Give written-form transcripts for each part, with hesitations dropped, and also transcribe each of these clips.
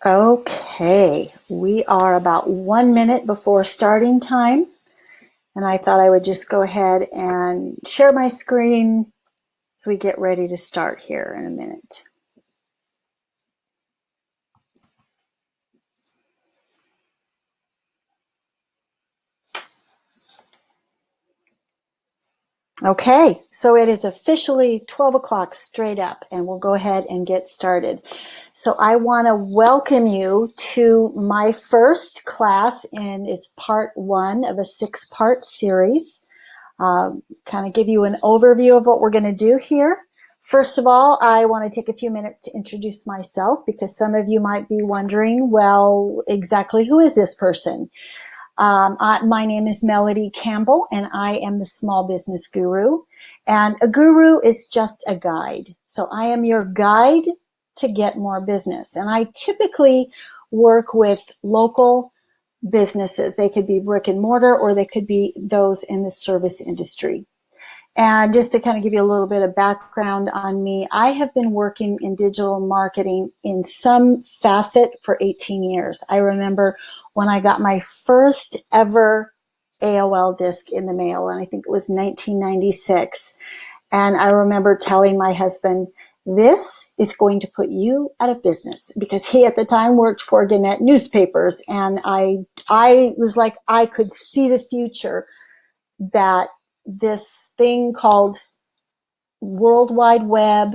Okay, we are about 1 minute before starting time, and I thought I would just go ahead and share my screen as we get ready to start here in a minute. Okay, so it is officially 12 o'clock straight up, and we'll go ahead and get started. So I want to welcome you to my first class, and it's part one of a 6-part series. Kind of give you an overview of what we're going to do here. First of all, I want to take a few minutes to introduce myself because some of you might be wondering, well, exactly who is this person? My name is Melody Campbell, and I am the small business guru. And a guru is just a guide. So I am your guide to get more business. And I typically work with local businesses. They could be brick and mortar, or they could be those in the service industry. And just to kind of give you a little bit of background on me, I have been working in digital marketing in some facet for 18 years. I remember when I got my first ever AOL disc in the mail, and I think it was 1996. And I remember telling my husband, this is going to put you out of business, because he at the time worked for Gannett newspapers. And I was like, I could see the future that this thing called World Wide Web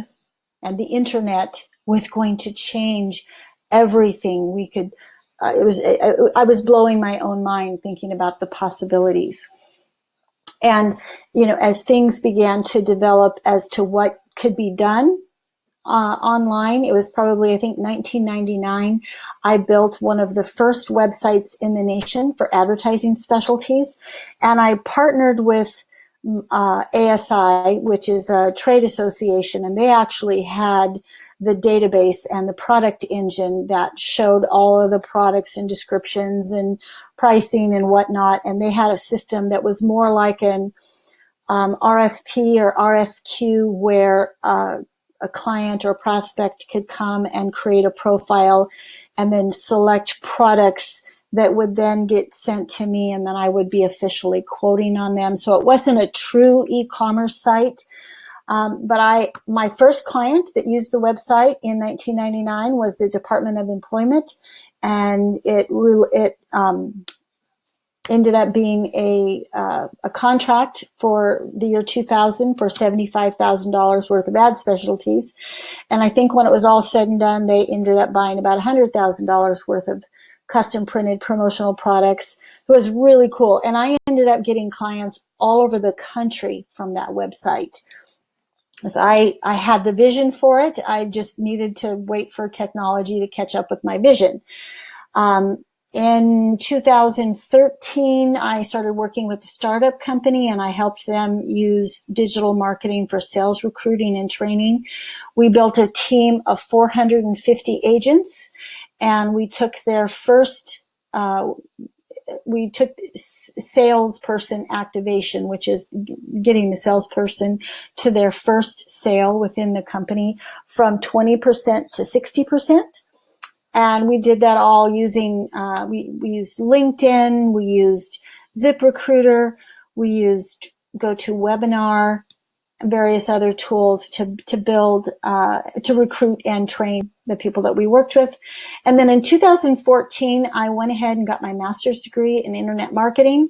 and the internet was going to change everything. We could, I was blowing my own mind thinking about the possibilities. And, as things began to develop as to what could be done online, it was probably, I think, 1999, I built one of the first websites in the nation for advertising specialties. And I partnered with ASI, which is a trade association, and they actually had the database and the product engine that showed all of the products and descriptions and pricing and whatnot. And they had a system that was more like an RFP or RFQ, where a client or prospect could come and create a profile and then select products that would then get sent to me, and then I would be officially quoting on them. So it wasn't a true e-commerce site. But my first client that used the website in 1999 was the Department of Employment, and it ended up being a contract for the year 2000 for $75,000 worth of ad specialties. And I think when it was all said and done, they ended up buying about $100,000 worth of custom printed promotional products. It was really cool. And I ended up getting clients all over the country from that website. Because I had the vision for it. I just needed to wait for technology to catch up with my vision. In 2013, I started working with a startup company, and I helped them use digital marketing for sales recruiting and training. We built a team of 450 agents, and we took their first, we took salesperson activation, which is getting the salesperson to their first sale within the company, from 20% to 60%. And we did that all using, we used LinkedIn, we used ZipRecruiter, we used GoToWebinar, and various other tools to build, to recruit and train the people that we worked with. And then in 2014, I went ahead and got my master's degree in internet marketing.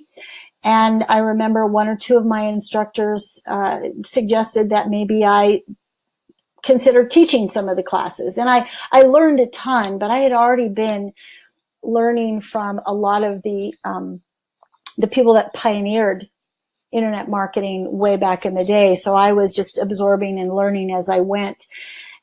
And I remember one or two of my instructors suggested that maybe I consider teaching some of the classes. And I learned a ton, but I had already been learning from a lot of the people that pioneered internet marketing way back in the day. So I was just absorbing and learning as I went.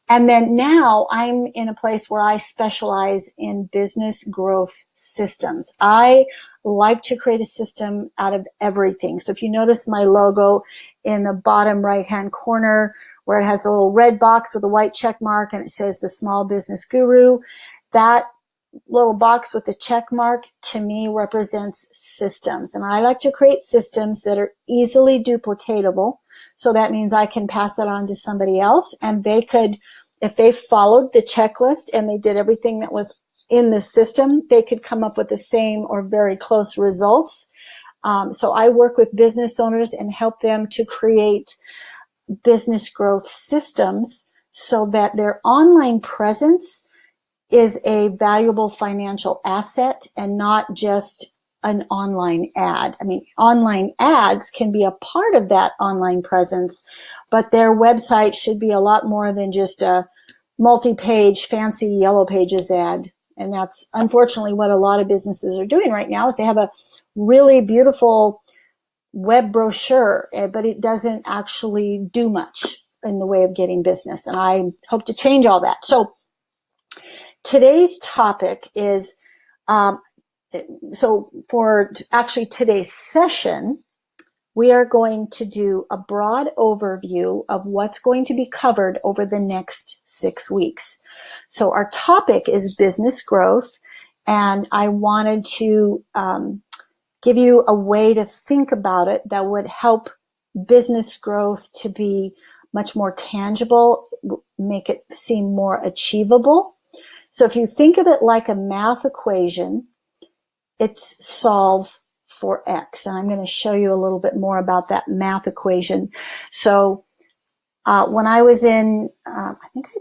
And then now I'm in a place where I specialize in business growth systems. I like to create a system out of everything. So if you notice my logo in the bottom right-hand corner, where it has a little red box with a white check mark and it says the Small Business Guru, that little box with the check mark to me represents systems. And I like to create systems that are easily duplicatable. So that means I can pass it on to somebody else, and they could, if they followed the checklist and they did everything that was in the system, they could come up with the same or very close results. So I work with business owners and help them to create business growth systems so that their online presence is a valuable financial asset and not just an online ad. I mean, online ads can be a part of that online presence, but their website should be a lot more than just a multi-page fancy yellow pages ad. And that's unfortunately what a lot of businesses are doing right now, is they have a really beautiful web brochure, but it doesn't actually do much in the way of getting business. And I hope to change all that. So today's topic is, so for actually today's session, we are going to do a broad overview of what's going to be covered over the next 6 weeks. So our topic is business growth, and I wanted to give you a way to think about it that would help business growth to be much more tangible, make it seem more achievable. So if you think of it like a math equation, it's solve for X. And I'm going to show you a little bit more about that math equation. So when I was in, I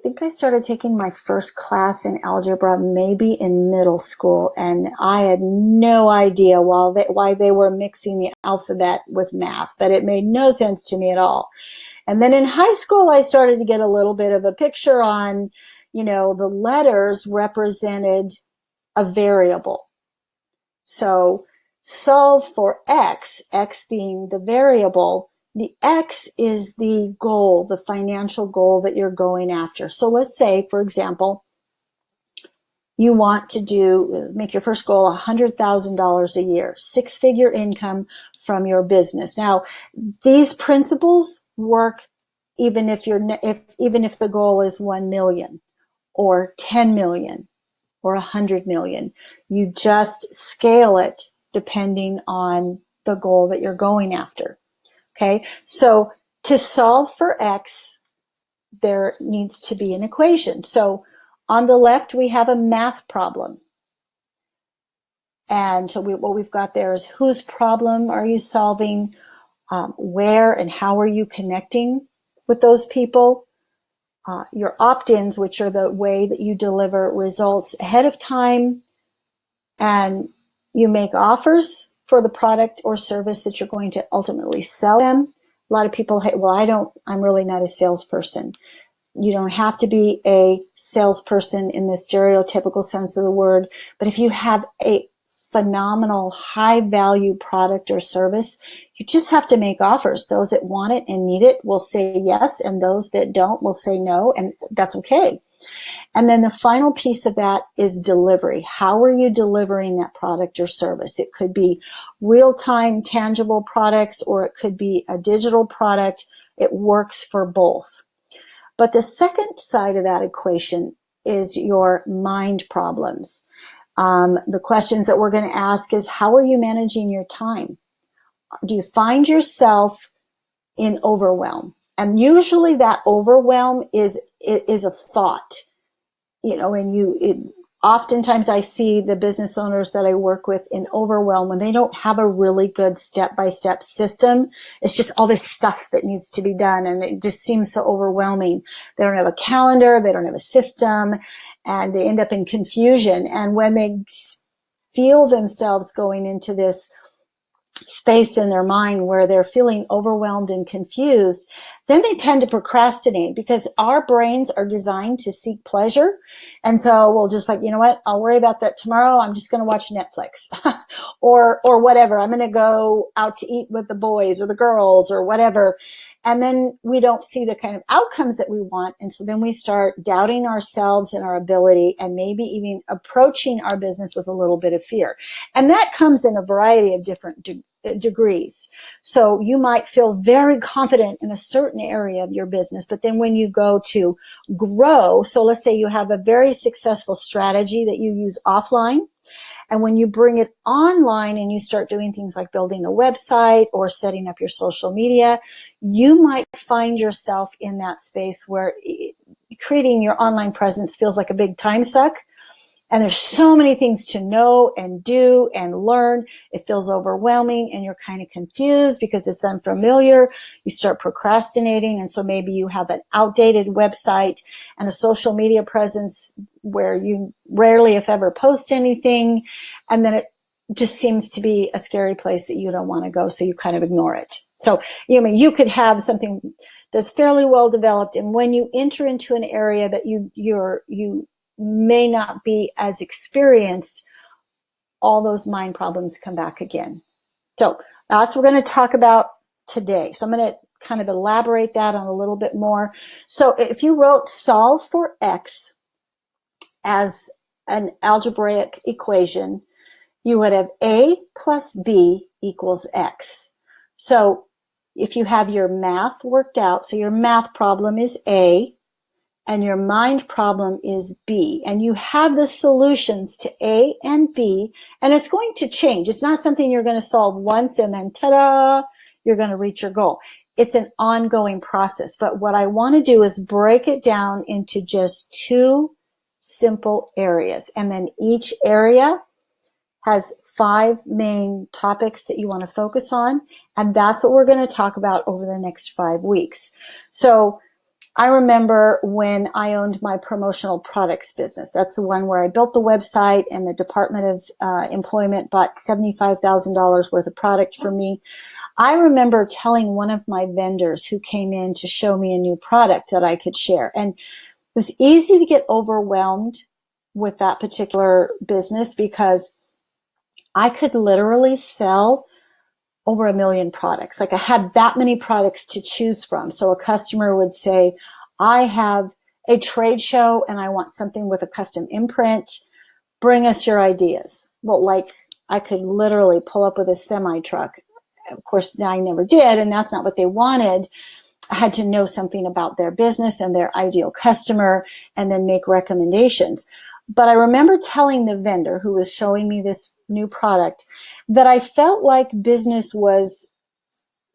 think I started taking my first class in algebra maybe in middle school, and I had no idea why they were mixing the alphabet with math, but it made no sense to me at all. And then in high school, I started to get a little bit of a picture on, the letters represented a variable. So solve for X, X being the variable. The X is the goal, the financial goal that you're going after. So let's say, for example, you want to make your first goal $100,000 a year, 6-figure income from your business. Now, these principles work even if the goal is 1 million or 10 million or 100 million. You just scale it depending on the goal that you're going after. Okay, so to solve for X, there needs to be an equation. So on the left, we have a math problem. And so what we've got there is, whose problem are you solving? Where and how are you connecting with those people? Your opt-ins, which are the way that you deliver results ahead of time, and you make offers for the product or service that you're going to ultimately sell them. A lot of people, I'm really not a salesperson. You don't have to be a salesperson in the stereotypical sense of the word, but if you have a phenomenal high value product or service, you just have to make offers. Those that want it and need it will say yes, and those that don't will say no, and that's okay. And then the final piece of that is delivery. How are you delivering that product or service? It could be real-time tangible products, or it could be a digital product. It works for both. But the second side of that equation is your mind problems. The questions that we're going to ask is, how are you managing your time? Do you find yourself in overwhelm? And usually that overwhelm is a thought, and oftentimes I see the business owners that I work with in overwhelm when they don't have a really good step-by-step system. It's just all this stuff that needs to be done, and it just seems so overwhelming. They don't have a calendar, they don't have a system, and they end up in confusion. And when they feel themselves going into this space in their mind where they're feeling overwhelmed and confused, then they tend to procrastinate, because our brains are designed to seek pleasure. And so we'll just like, you know what, I'll worry about that tomorrow. I'm just going to watch Netflix or whatever. I'm going to go out to eat with the boys or the girls or whatever. And then we don't see the kind of outcomes that we want. And so then we start doubting ourselves and our ability, and maybe even approaching our business with a little bit of fear. And that comes in a variety of different degrees. So you might feel very confident in a certain area of your business, but then when you go to grow, so let's say you have a very successful strategy that you use offline, and when you bring it online and you start doing things like building a website or setting up your social media, you might find yourself in that space where creating your online presence feels like a big time suck. And there's so many things to know and do and learn. It feels overwhelming and you're kind of confused because it's unfamiliar. You start procrastinating. And so maybe you have an outdated website and a social media presence where you rarely, if ever, post anything. And then it just seems to be a scary place that you don't want to go. So you kind of ignore it. So, you could have something that's fairly well developed. And when you enter into an area that you may not be as experienced, all those mind problems come back again. So that's what we're going to talk about today. So I'm going to kind of elaborate that on a little bit more. So if you wrote solve for X as an algebraic equation, you would have A plus B equals X. So if you have your math worked out, so your math problem is A, and your mind problem is B, and you have the solutions to A and B, and it's going to change. It's not something you're going to solve once and then ta-da, you're going to reach your goal. It's an ongoing process. But what I want to do is break it down into just two simple areas, and then each area has 5 main topics that you want to focus on, and that's what we're going to talk about over the next 5 weeks. So I remember when I owned my promotional products business. That's the one where I built the website and the Department of Employment bought $75,000 worth of product from me. I remember telling one of my vendors who came in to show me a new product that I could share. And it was easy to get overwhelmed with that particular business because I could literally sell over 1 million products. Like I had that many products to choose from. So a customer would say, I have a trade show and I want something with a custom imprint. Bring us your ideas. Well, like I could literally pull up with a semi truck. Of course, I never did, and that's not what they wanted. I had to know something about their business and their ideal customer and then make recommendations. But I remember telling the vendor who was showing me this new product that I felt like business was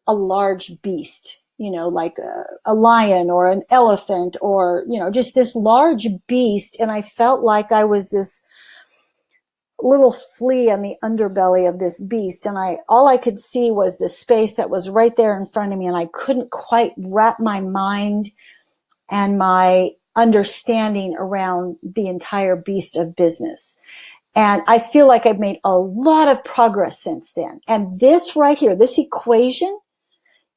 a large beast, like a lion or an elephant or, just this large beast. And I felt like I was this little flea on the underbelly of this beast. And all I could see was the space that was right there in front of me. And I couldn't quite wrap my mind and my understanding around the entire beast of business. And I feel like I've made a lot of progress since then. And this right here, this equation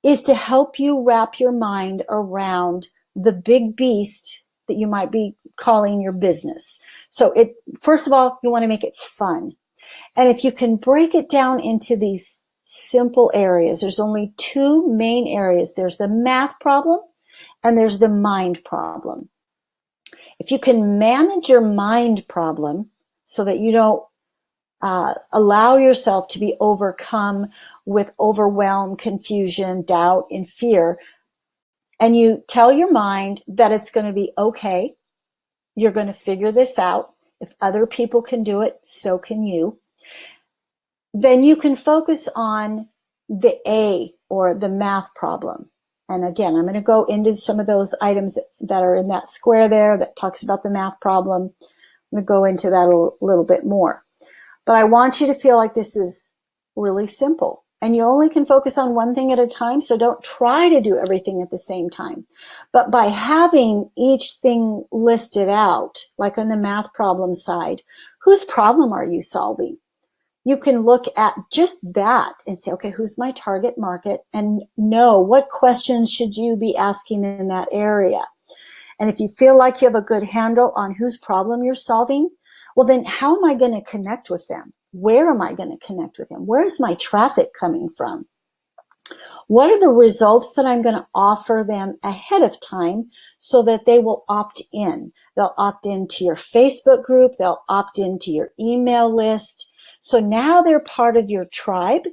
is to help you wrap your mind around the big beast that you might be calling your business. So first of all, you want to make it fun. And if you can break it down into these simple areas, there's only 2 main areas. There's the math problem and there's the mind problem. If you can manage your mind problem so that you don't allow yourself to be overcome with overwhelm, confusion, doubt, and fear, and you tell your mind that it's going to be okay, you're going to figure this out. If other people can do it, so can you. Then you can focus on the A, or the math problem. And again, I'm going to go into some of those items that are in that square there that talks about the math problem. I'm going to go into that a little bit more. But I want you to feel like this is really simple. And you only can focus on one thing at a time, so don't try to do everything at the same time. But by having each thing listed out, like on the math problem side, whose problem are you solving? You can look at just that and say, okay, who's my target market? And know what questions should you be asking in that area. And if you feel like you have a good handle on whose problem you're solving, well, then how am I going to connect with them? Where am I going to connect with them? Where is my traffic coming from? What are the results that I'm going to offer them ahead of time so that they will opt in? They'll opt into your Facebook group. They'll opt into your email list. So now they're part of your tribe,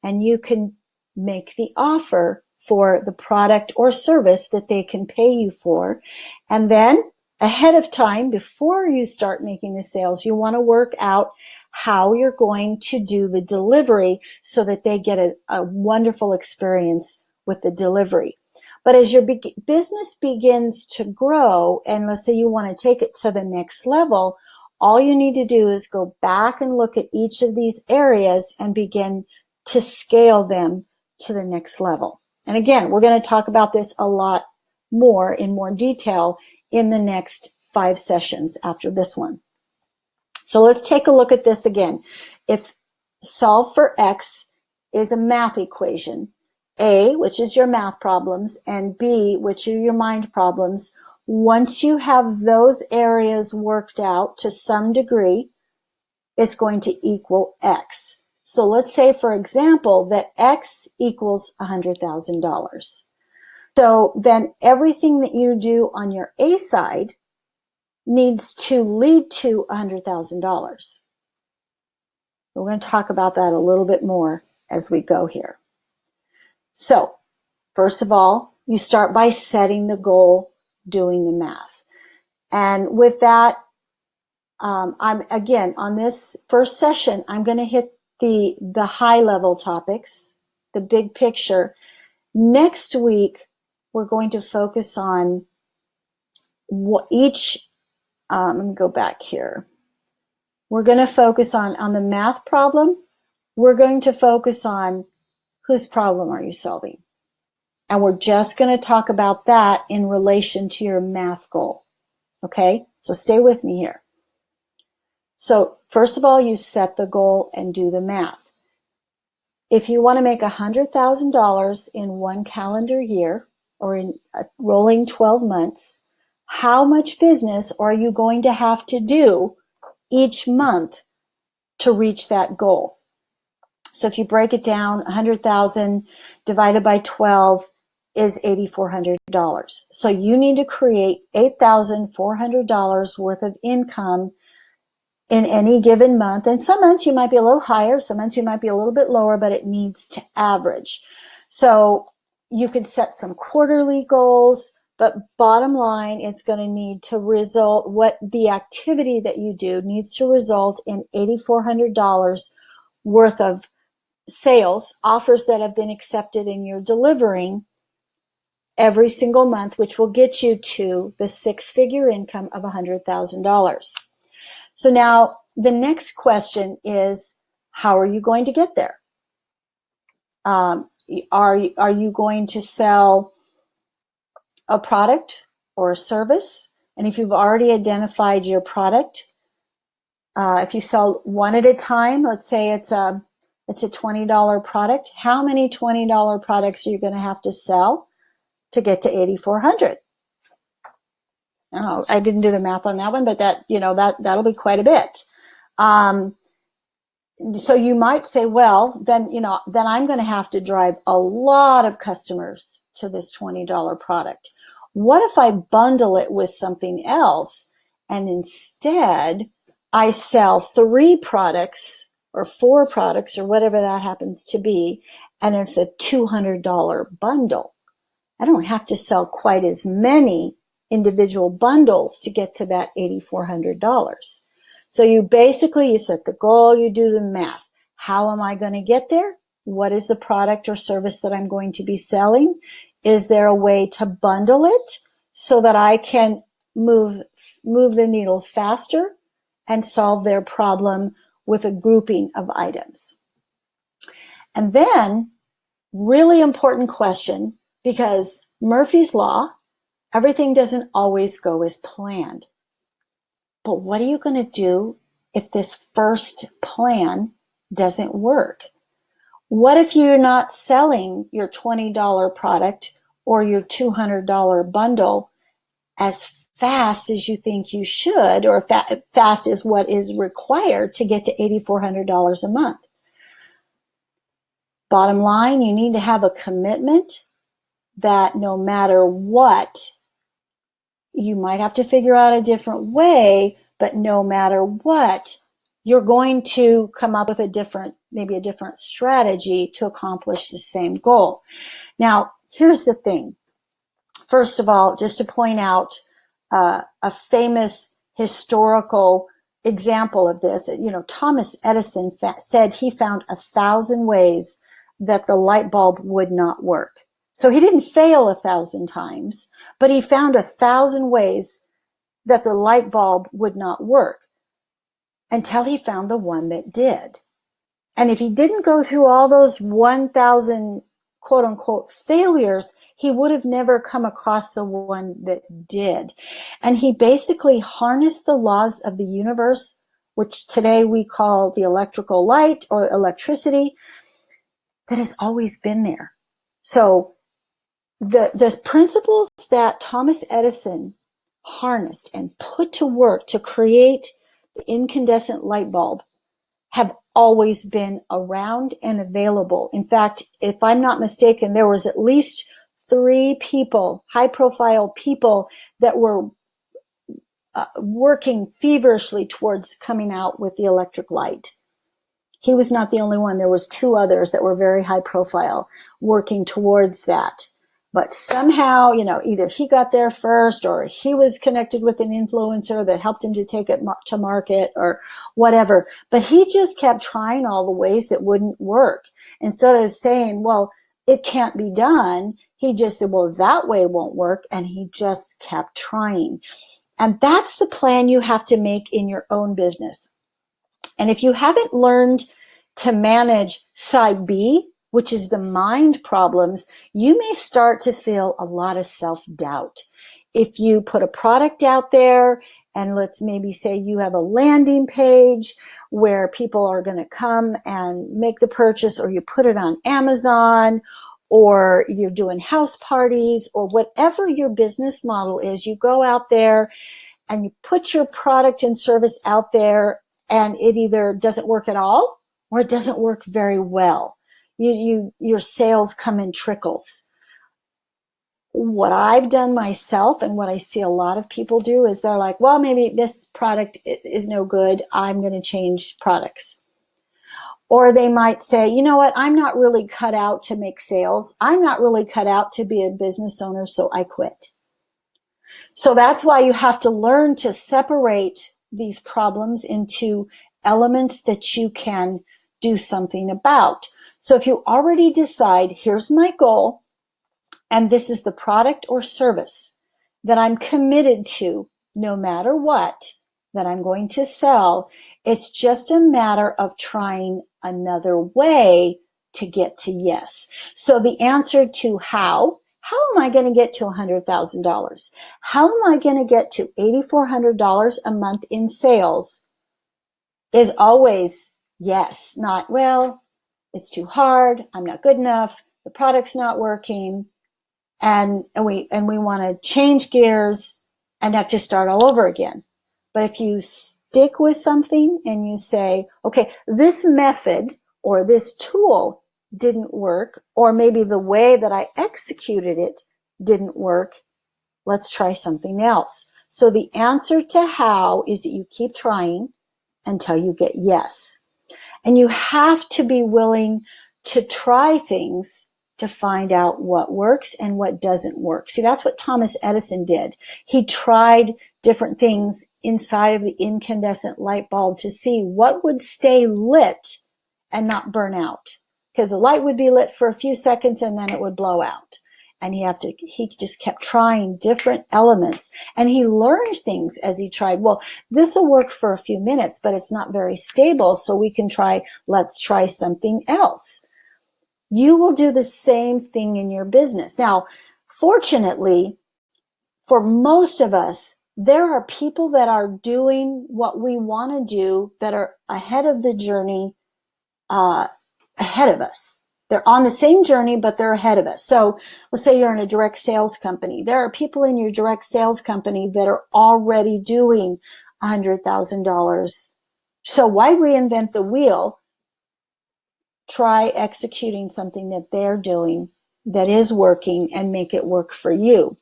and you can make the offer for the product or service that they can pay you for. And then ahead of time, before you start making the sales, you want to work out how you're going to do the delivery so that they get a wonderful experience with the delivery. But as your business begins to grow, and let's say you want to take it to the next level, all you need to do is go back and look at each of these areas and begin to scale them to the next level. And again, we're going to talk about this a lot more in more detail in the next 5 sessions after this one. So let's take a look at this again. If solve for x is a math equation, A, which is your math problems, and B, which are your mind problems, once you have those areas worked out to some degree, it's going to equal x. So let's say, for example, that x equals $100,000. So then everything that you do on your A side needs to lead to $100,000. We're going to talk about that a little bit more as we go here. So first of all, you start by setting the goal, doing the math. And with that, I'm again, on this first session, I'm going to hit the high level topics, the big picture. Next week, we're going to focus on what each, let me go back here. We're going to focus on the math problem. We're going to focus on whose problem are you solving? And we're just going to talk about that in relation to your math goal. Okay? So stay with me here. So first of all, you set the goal and do the math. If you want to make $100,000 in one calendar year or in a rolling 12 months, how much business are you going to have to do each month to reach that goal? So if you break it down, 100,000 divided by 12 is $8,400. So you need to create $8,400 worth of income in any given month. And some months you might be a little higher, some months you might be a little bit lower, but it needs to average. So you could set some quarterly goals, but bottom line, it's going to need to result, what the activity that you do needs to result in $8,400 worth of sales, offers that have been accepted, and you're delivering every single month, which will get you to the 6-figure income of $100,000. So now the next question is, how are you going to get there? Are you going to sell a product or a service? And if you've already identified your product, if you sell one at a time, let's say it's a $20 product, how many $20 products are you going to have to sell to get to $8,400? I don't know, I didn't do the math on that one, but that'll be quite a bit. So you might say, well, then I'm going to have to drive a lot of customers to this $20 product. What if I bundle it with something else and instead I sell 3 products or 4 products or whatever that happens to be, and it's a $200 bundle? I don't have to sell quite as many individual bundles to get to that $8,400. So you set the goal, you do the math. How am I going to get there? What is the product or service that I'm going to be selling? Is there a way to bundle it so that I can move the needle faster and solve their problem with a grouping of items? And then, really important question, because Murphy's Law, everything doesn't always go as planned. But what are you going to do if this first plan doesn't work? What if you're not selling your $20 product or your $200 bundle as fast as you think you should, or fast as what is required to get to $8,400 a month? Bottom line, you need to have a commitment that no matter what, you might have to figure out a different way, but no matter what, you're going to come up with maybe a different strategy to accomplish the same goal. Now, here's the thing. First of all, just to point out a famous historical example of this, Thomas Edison said he found 1,000 ways that the light bulb would not work. So he didn't fail 1,000 times, but he found 1,000 ways that the light bulb would not work. until he found the one that did. And if he didn't go through all those 1,000 quote unquote failures, he would have never come across the one that did. And he basically harnessed the laws of the universe, which today we call the electrical light or electricity, that has always been there. So the principles that Thomas Edison harnessed and put to work to create the incandescent light bulb have always been around and available. In fact, if I'm not mistaken, there was at least 3 people, high-profile people, that were working feverishly towards coming out with the electric light. He was not the only one. There was 2 others that were very high profile working towards that. But somehow, either he got there first or he was connected with an influencer that helped him to take it to market or whatever. But he just kept trying all the ways that wouldn't work. Instead of saying, well, it can't be done, he just said, well, that way won't work. And he just kept trying. And that's the plan you have to make in your own business. And if you haven't learned to manage side B, which is the mind problems, you may start to feel a lot of self-doubt. If you put a product out there, and let's maybe say you have a landing page where people are going to come and make the purchase, or you put it on Amazon, or you're doing house parties, or whatever your business model is, you go out there and you put your product and service out there, and it either doesn't work at all or it doesn't work very well. Your sales come in trickles. What I've done myself and what I see a lot of people do is they're like, well, maybe this product is no good. I'm going to change products. Or they might say, you know what? I'm not really cut out to make sales. I'm not really cut out to be a business owner, so I quit. So that's why you have to learn to separate these problems into elements that you can do something about. So if you already decide, here's my goal, and this is the product or service that I'm committed to no matter what, that I'm going to sell, it's just a matter of trying another way to get to yes. So the answer to how am I going to get to $100,000? How am I going to get to $8,400 a month in sales is always yes, not, well, it's too hard, I'm not good enough, the product's not working, and we want to change gears and have to start all over again. But if you stick with something and you say, okay, this method or this tool didn't work, or maybe the way that I executed it didn't work, let's try something else. So the answer to how is that you keep trying until you get yes. And you have to be willing to try things to find out what works and what doesn't work. See, that's what Thomas Edison did. He tried different things inside of the incandescent light bulb to see what would stay lit and not burn out. Because the light would be lit for a few seconds and then it would blow out. And he just kept trying different elements, and he learned things as he tried. Well, this will work for a few minutes, but it's not very stable. So let's try something else. You will do the same thing in your business. Now, fortunately, for most of us, there are people that are doing what we want to do that are ahead of the journey, ahead of us. They're on the same journey, but they're ahead of us. So let's say you're in a direct sales company. There are people in your direct sales company that are already doing $100,000. So why reinvent the wheel? Try executing something that they're doing that is working and make it work for you.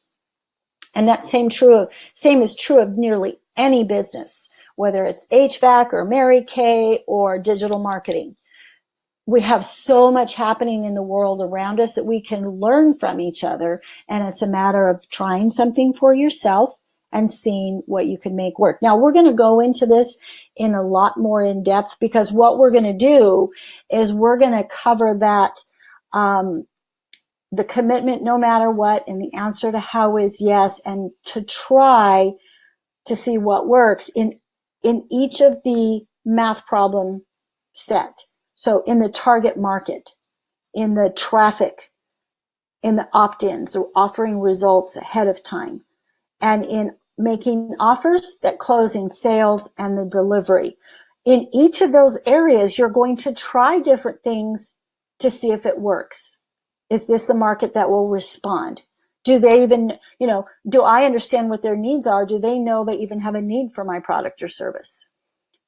And that same is true of nearly any business, whether it's HVAC or Mary Kay or digital marketing. We have so much happening in the world around us that we can learn from each other. And it's a matter of trying something for yourself and seeing what you can make work. Now, we're going to go into this in a lot more in depth, because what we're going to do is we're going to cover that, the commitment no matter what, and the answer to how is yes, and to try to see what works in each of the math problem set. So in the target market, in the traffic, in the opt-ins, or offering results ahead of time, and in making offers that close in sales and the delivery. In each of those areas, you're going to try different things to see if it works. Is this the market that will respond? Do they even, do I understand what their needs are? Do they know they even have a need for my product or service?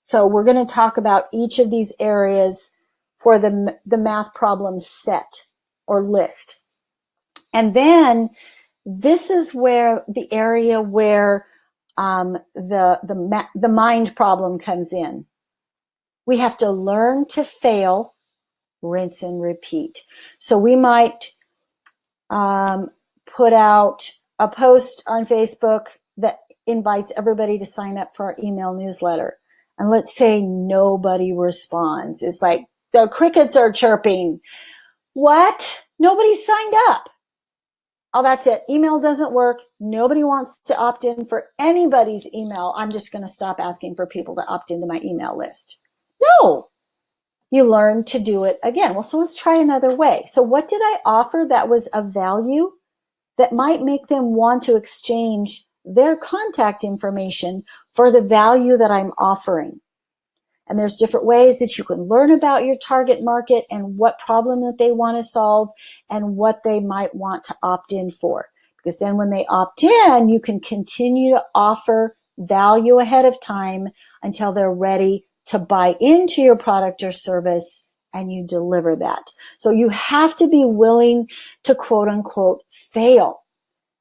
So we're going to talk about each of these areas for the math problem set or list. And then this is where the area where the mind problem comes in. We have to learn to fail, rinse and repeat. So we might put out a post on Facebook that invites everybody to sign up for our email newsletter. And let's say nobody responds. It's like the crickets are chirping. What? Nobody signed up. Oh, that's it. Email doesn't work. Nobody wants to opt in for anybody's email. I'm just going to stop asking for people to opt into my email list. No, you learn to do it again. Well, so let's try another way. So what did I offer that was of value that might make them want to exchange their contact information for the value that I'm offering? And there's different ways that you can learn about your target market and what problem that they want to solve and what they might want to opt in for. Because then when they opt in, you can continue to offer value ahead of time until they're ready to buy into your product or service and you deliver that. So you have to be willing to quote unquote fail.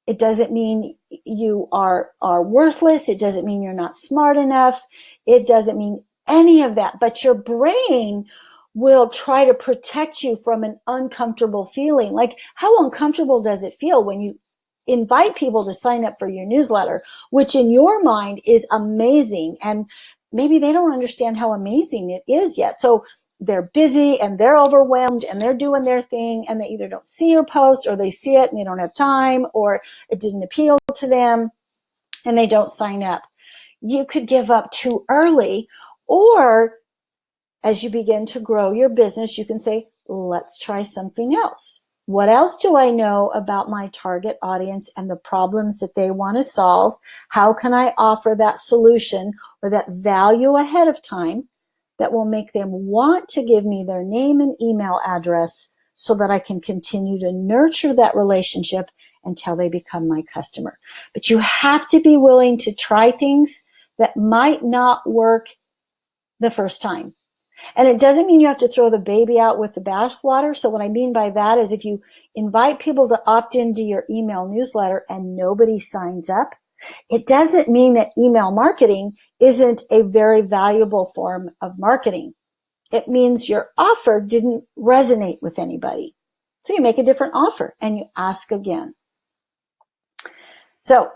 It doesn't mean you are worthless. It doesn't mean you're not smart enough. It doesn't mean any of that, but your brain will try to protect you from an uncomfortable feeling. Like, how uncomfortable does it feel when you invite people to sign up for your newsletter, which in your mind is amazing, and maybe they don't understand how amazing it is yet. So they're busy and they're overwhelmed and they're doing their thing, and they either don't see your post, or they see it and they don't have time, or it didn't appeal to them and they don't sign up. You could give up too early. Or as you begin to grow your business, you can say, let's try something else. What else do I know about my target audience and the problems that they want to solve? How can I offer that solution or that value ahead of time that will make them want to give me their name and email address so that I can continue to nurture that relationship until they become my customer? But you have to be willing to try things that might not work the first time. And it doesn't mean you have to throw the baby out with the bathwater. So what I mean by that is, if you invite people to opt into your email newsletter and nobody signs up, it doesn't mean that email marketing isn't a very valuable form of marketing. It means your offer didn't resonate with anybody. So you make a different offer and you ask again. So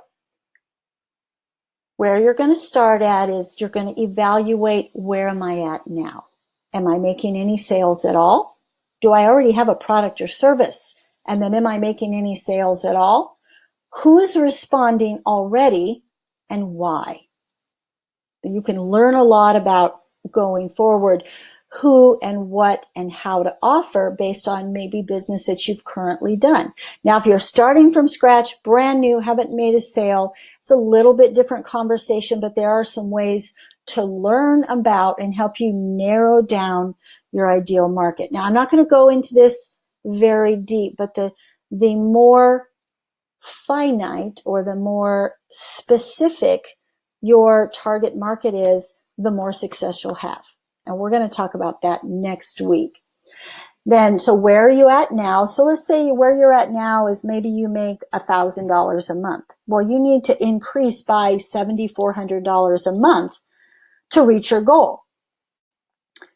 where you're going to start at is you're going to evaluate, where am I at now? Am I making any sales at all? Do I already have a product or service? And then, am I making any sales at all? Who is responding already and why? You can learn a lot about going forward who and what and how to offer based on maybe business that you've currently done. Now, if you're starting from scratch, brand new, haven't made a sale, it's a little bit different conversation, but there are some ways to learn about and help you narrow down your ideal market. Now, I'm not going to go into this very deep, but the more finite or the more specific your target market is, the more success you'll have. And we're going to talk about that next week. Then, so where are you at now? So let's say where you're at now is maybe you make $1,000 a month. Well, you need to increase by $7,400 a month to reach your goal.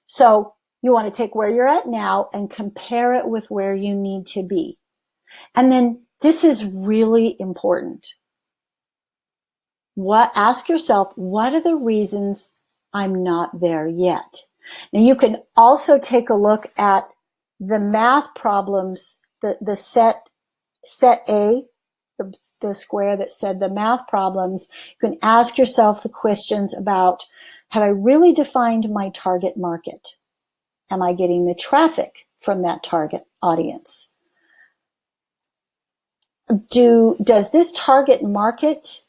So you want to take where you're at now and compare it with where you need to be. And then this is really important. Ask yourself, what are the reasons I'm not there yet? Now, you can also take a look at the math problems, the set A the square that said the math problems, you can ask yourself the questions about, have I really defined my target market? Am I getting the traffic from that target audience? Does this target market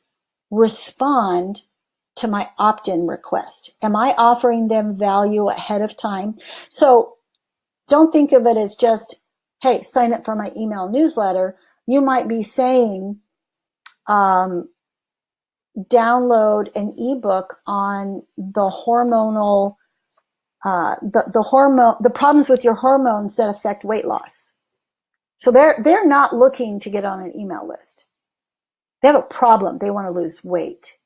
respond to my opt-in request? Am I offering them value ahead of time? So don't think of it as just, hey, sign up for my email newsletter. You might be saying, download an ebook on the hormonal, the problems with your hormones that affect weight loss. So they're not looking to get on an email list. They have a problem. They want to lose weight.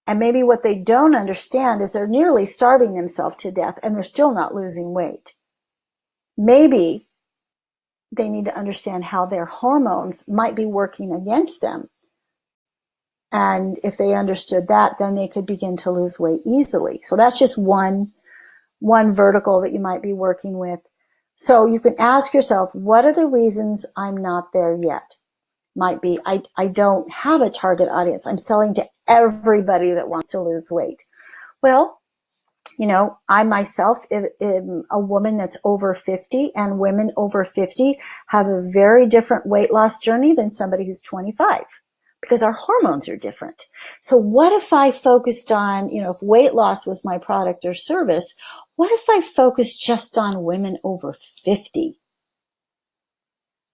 And maybe what they don't understand is they're nearly starving themselves to death and they're still not losing weight. Maybe they need to understand how their hormones might be working against them. And if they understood that, then they could begin to lose weight easily. So that's just one vertical that you might be working with. So you can ask yourself, what are the reasons I'm not there yet? Might be, I don't have a target audience. I'm selling to everybody that wants to lose weight. Well, I myself am a woman that's over 50, and women over 50 have a very different weight loss journey than somebody who's 25 because our hormones are different. So what if I focused on, if weight loss was my product or service, what if I focused just on women over 50?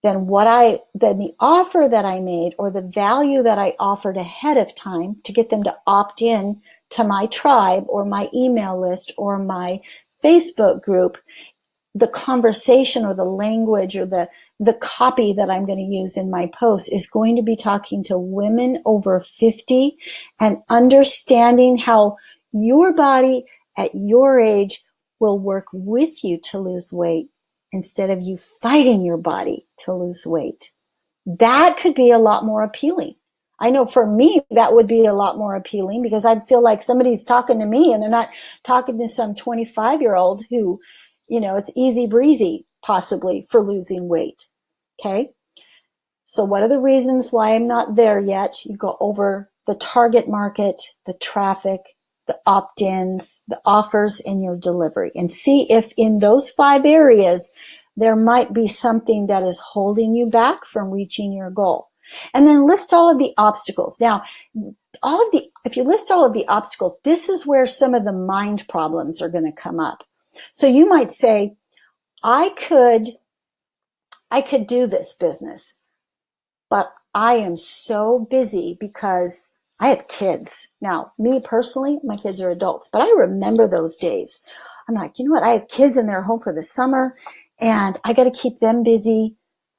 Then the offer that I made, or the value that I offered ahead of time to get them to opt in to my tribe or my email list or my Facebook group, the conversation or the language or the copy that I'm going to use in my post is going to be talking to women over 50 and understanding how your body at your age will work with you to lose weight instead of you fighting your body to lose weight. That could be a lot more appealing. I know for me, that would be a lot more appealing because I'd feel like somebody's talking to me and they're not talking to some 25-year-old who, it's easy breezy possibly for losing weight. Okay. So what are the reasons why I'm not there yet? You go over the target market, the traffic, the opt-ins, the offers, and your delivery, and see if in those 5 areas there might be something that is holding you back from reaching your goal. And then list all of the obstacles. Now, if you list all of the obstacles, this is where some of the mind problems are going to come up. So you might say, I could do this business, but I am so busy because I have kids. Now, me personally, my kids are adults, but I remember those days. I'm like, you know what? I have kids and they're home for the summer and I got to keep them busy.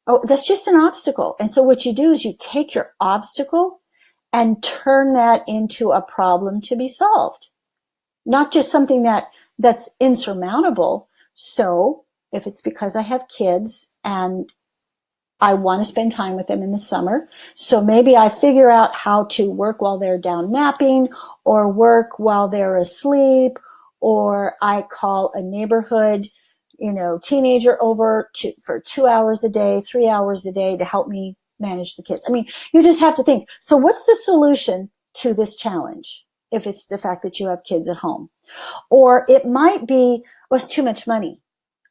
Oh, that's just an obstacle. And so what you do is you take your obstacle and turn that into a problem to be solved, not just something that's insurmountable. So if it's because I have kids and I want to spend time with them in the summer, so maybe I figure out how to work while they're down napping or work while they're asleep, or I call a neighborhood, teenager over for 2 hours a day, 3 hours a day to help me manage the kids. I mean, you just have to think, so what's the solution to this challenge? If it's the fact that you have kids at home, or it might be, well, it's too much money.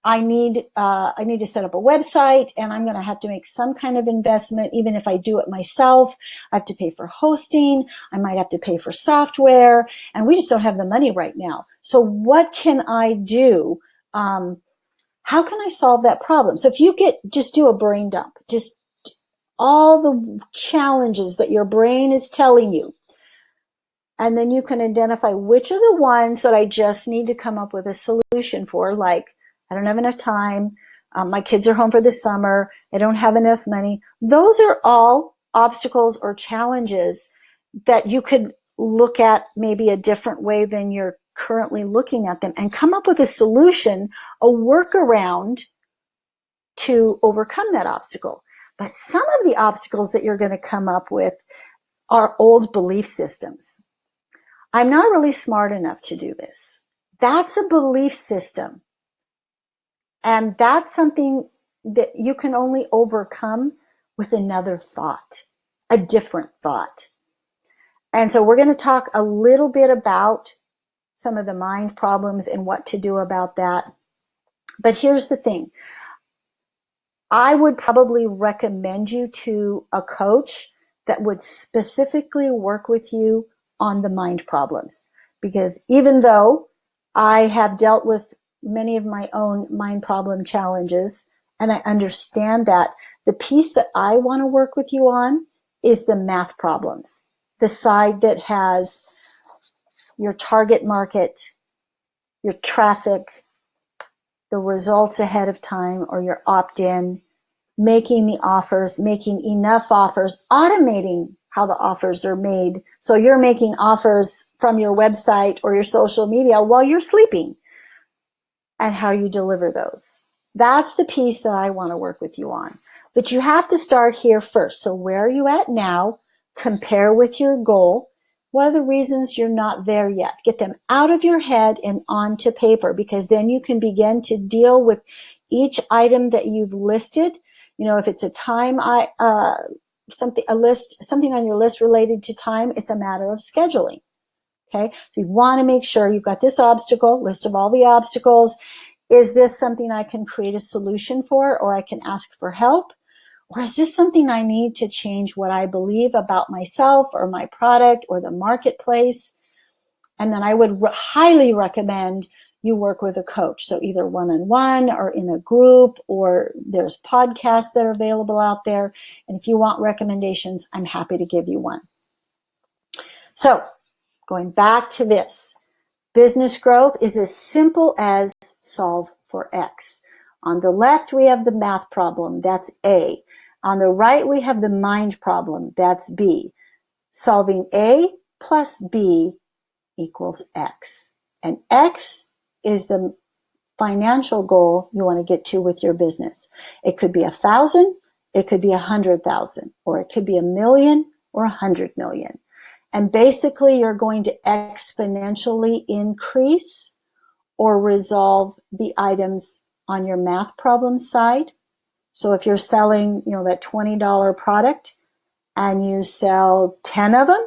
I need to set up a website and I'm going to have to make some kind of investment. Even if I do it myself, I have to pay for hosting. I might have to pay for software, and we just don't have the money right now. So what can I do? How can I solve that problem? So if you just do a brain dump, just all the challenges that your brain is telling you, and then you can identify which are the ones that I just need to come up with a solution for, like, I don't have enough time. My kids are home for the summer. I don't have enough money. Those are all obstacles or challenges that you could look at maybe a different way than you're currently looking at them and come up with a solution, a workaround to overcome that obstacle. But some of the obstacles that you're going to come up with are old belief systems. I'm not really smart enough to do this. That's a belief system. And that's something that you can only overcome with another thought. a different thought. And so we're going to talk a little bit about some of the mind problems and what to do about that. But here's the thing. I would probably recommend you to a coach that would specifically work with you on the mind problems. Because even though I have dealt with many of my own mind problem challenges, and I understand that, the piece that I want to work with you on is the math problems. The side that has your target market, your traffic, the results ahead of time, or your opt-in, making the offers, making enough offers, automating how the offers are made. So you're making offers from your website or your social media while you're sleeping, and how you deliver those. That's the piece that I want to work with you on. But you have to start here first. So where are you at now? Compare with your goal. What are the reasons you're not there yet? Get them out of your head and onto paper, because then you can begin to deal with each item that you've listed. You know, if it's a time, something on your list related to time, it's a matter of scheduling. Okay. So you want to make sure you've got this obstacle, list of all the obstacles. Is this something I can create a solution for, or I can ask for help? Or is this something I need to change what I believe about myself or my product or the marketplace? And then I would highly recommend you work with a coach. So either one-on-one or in a group, or there's podcasts that are available out there. And if you want recommendations, I'm happy to give you one. So going back to this, business growth is as simple as solve for X. On the left, we have the math problem. That's A. On the right, we have the mind problem. That's B. Solving A plus B equals X. And X is the financial goal you want to get to with your business. It could be 1,000, it could be 100,000, or it could be 1,000,000 or 100 million. And basically, you're going to exponentially increase or resolve the items on your math problem side. So if you're selling, that $20 product and you sell 10 of them,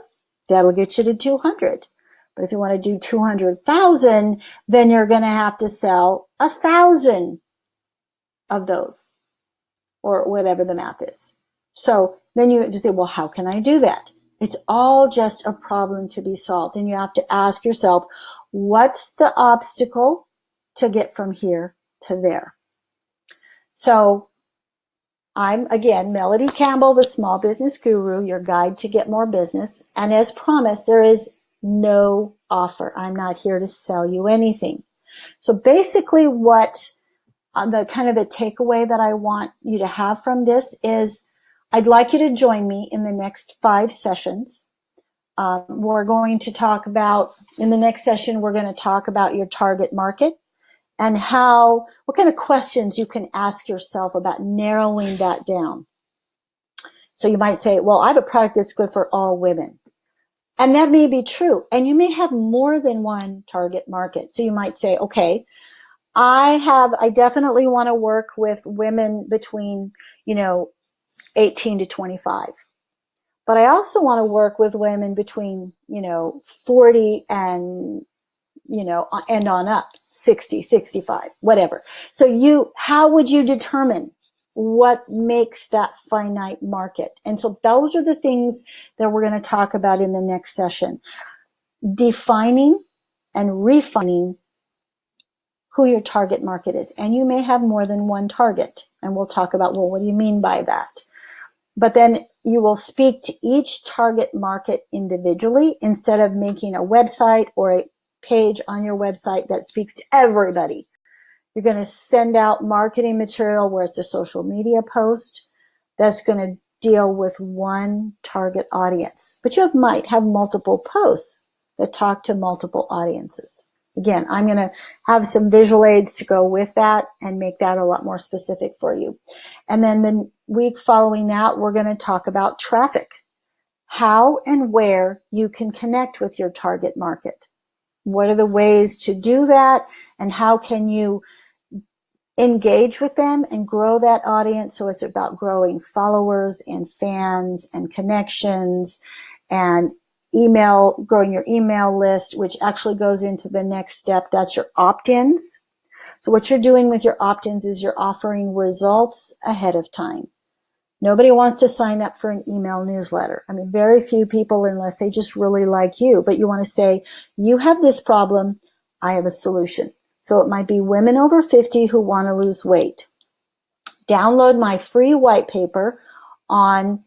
that'll get you to 200. But if you want to do 200,000, then you're going to have to sell 1,000 of those, or whatever the math is. So then you just say, well, how can I do that? It's all just a problem to be solved. And you have to ask yourself, what's the obstacle to get from here to there? So I'm, again, Melody Campbell, the Small Business Guru, your guide to get more business. And as promised, there is no offer. I'm not here to sell you anything. So basically what the takeaway that I want you to have from this is, I'd like you to join me in the next 5 sessions. We're going to talk about, in the next session, we're going to talk about your target market and what kind of questions you can ask yourself about narrowing that down. So you might say, well, I have a product that's good for all women. And that may be true. And you may have more than one target market. So you might say, okay, I definitely want to work with women between, 18 to 25. But I also want to work with women between, 40 and, and on up, 60, 65, whatever. So how would you determine what makes that finite market? And so those are the things that we're going to talk about in the next session. Defining and refining who your target market is. And you may have more than one target. And we'll talk about, well, what do you mean by that? But then you will speak to each target market individually instead of making a website or a page on your website that speaks to everybody. You're going to send out marketing material where it's a social media post that's going to deal with one target audience. But you might have multiple posts that talk to multiple audiences. Again, I'm going to have some visual aids to go with that and make that a lot more specific for you. And then the week following that, we're going to talk about traffic, how and where you can connect with your target market. What are the ways to do that, and how can you engage with them and grow that audience. So it's about growing followers and fans and connections and growing your email list, which actually goes into the next step. That's your opt-ins. So what you're doing with your opt-ins is you're offering results ahead of time. Nobody wants to sign up for an email newsletter. I mean, very few people, unless they just really like you, but you want to say, you have this problem, I have a solution. So it might be women over 50 who want to lose weight. Download my free white paper on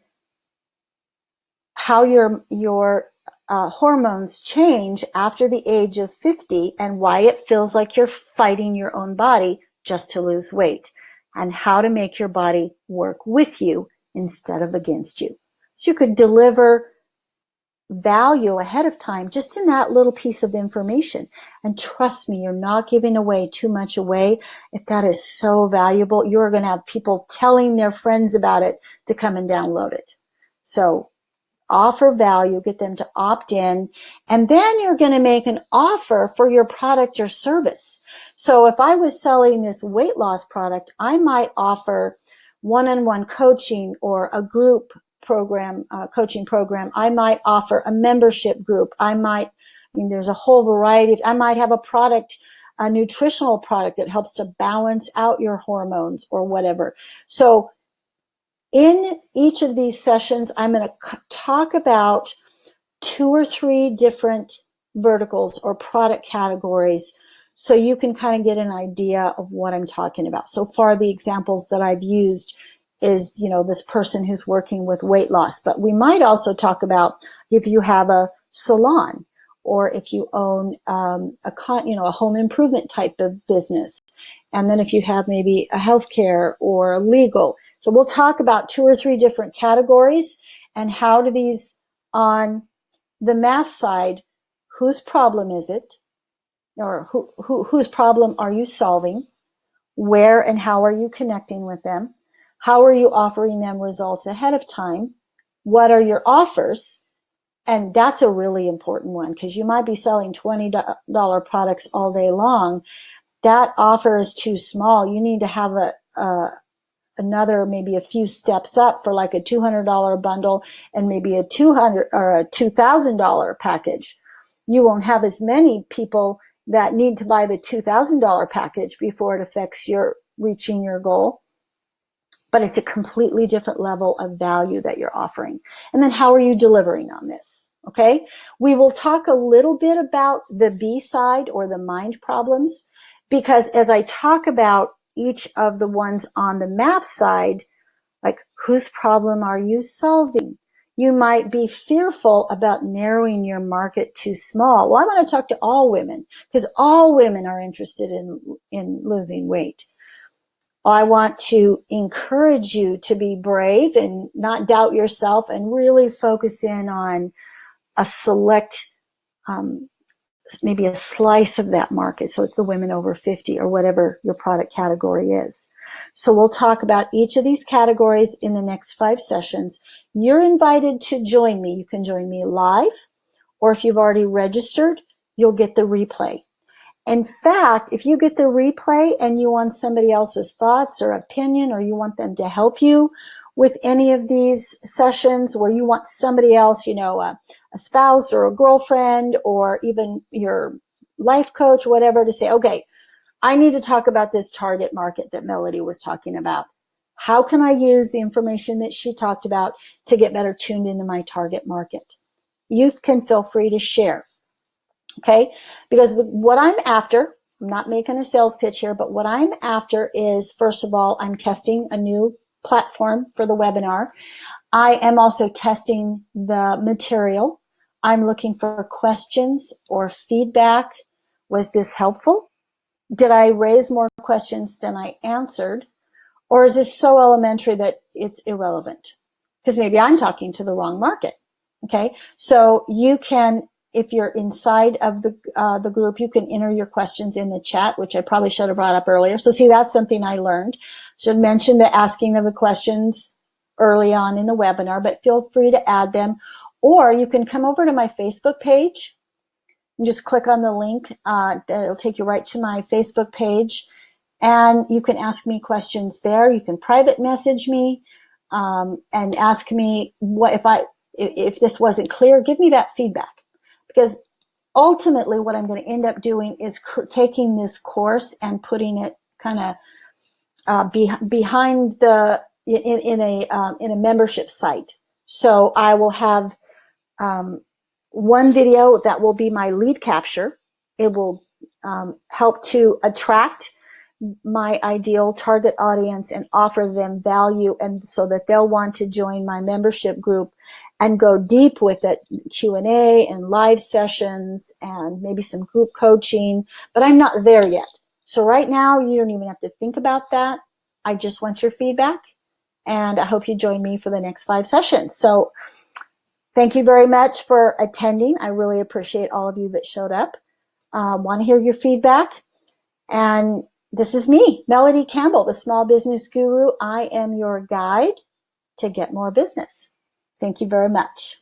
how your hormones change after the age of 50 and why it feels like you're fighting your own body just to lose weight, and how to make your body work with you instead of against you. So you could deliver value ahead of time just in that little piece of information. And trust me, you're not giving away too much away. If that is so valuable, you're going to have people telling their friends about it to come and download it. So offer value, get them to opt in, and then you're going to make an offer for your product or service. So if I was selling this weight loss product, I might offer one-on-one coaching or a group program, coaching program. I might offer a membership group. There's a whole variety. I might have a nutritional product that helps to balance out your hormones or whatever. So in each of these sessions, I'm going to talk about 2 or 3 different verticals or product categories so you can kind of get an idea of what I'm talking about. So far, the examples that I've used is, this person who's working with weight loss. But we might also talk about if you have a salon or if you own a home improvement type of business. And then if you have maybe a healthcare or a legal. So we'll talk about 2 or 3 different categories and how do these on the math side, whose problem is it? Or whose problem are you solving? Where and how are you connecting with them? How are you offering them results ahead of time? What are your offers? And that's a really important one because you might be selling $20 products all day long. That offer is too small. You need to have another, maybe a few steps up for like a $200 bundle and maybe a $200 or a $2,000 package. You won't have as many people that need to buy the $2,000 package before it affects your reaching your goal. But it's a completely different level of value that you're offering. And then how are you delivering on this? Okay. We will talk a little bit about the B side or the mind problems, because as I talk about each of the ones on the math side, like whose problem are you solving? You might be fearful about narrowing your market too small. Well, I want to talk to all women because all women are interested in losing weight. I want to encourage you to be brave and not doubt yourself and really focus in on a select, maybe a slice of that market. So it's the women over 50 or whatever your product category is. So we'll talk about each of these categories in the next 5 sessions. You're invited to join me. You can join me live, or if you've already registered, you'll get the replay. In fact, if you get the replay and you want somebody else's thoughts or opinion, or you want them to help you with any of these sessions, or you want somebody else, a spouse or a girlfriend or even your life coach, whatever, to say, okay, I need to talk about this target market that Melody was talking about. How can I use the information that she talked about to get better tuned into my target market? Youth can feel free to share. Okay, because what I'm after, I'm not making a sales pitch here, but what I'm after is, first of all, I'm testing a new platform for the webinar. I am also testing the material. I'm looking for questions or feedback. Was this helpful? Did I raise more questions than I answered? Or is this so elementary that it's irrelevant? Because maybe I'm talking to the wrong market. Okay, so you can, if you're inside of the group, you can enter your questions in the chat, which I probably should have brought up earlier. So see, that's something I learned. Should mention the asking of the questions early on in the webinar, but feel free to add them. Or you can come over to my Facebook page and just click on the link. It'll take you right to my Facebook page. And you can ask me questions there. You can private message me and ask me if this wasn't clear, give me that feedback. Because ultimately what I'm going to end up doing is taking this course and putting it kind of behind in a membership site. So I will have one video that will be my lead capture. It will help to attract my ideal target audience and offer them value, and so that they'll want to join my membership group and go deep with it, Q&A and live sessions and maybe some group coaching, but I'm not there yet. So right now you don't even have to think about that. I just want your feedback, and I hope you join me for the next 5 sessions. So thank you very much for attending. I really appreciate all of you that showed up. Want to hear your feedback. And this is me, Melody Campbell, the Small Business Guru. I am your guide to get more business. Thank you very much.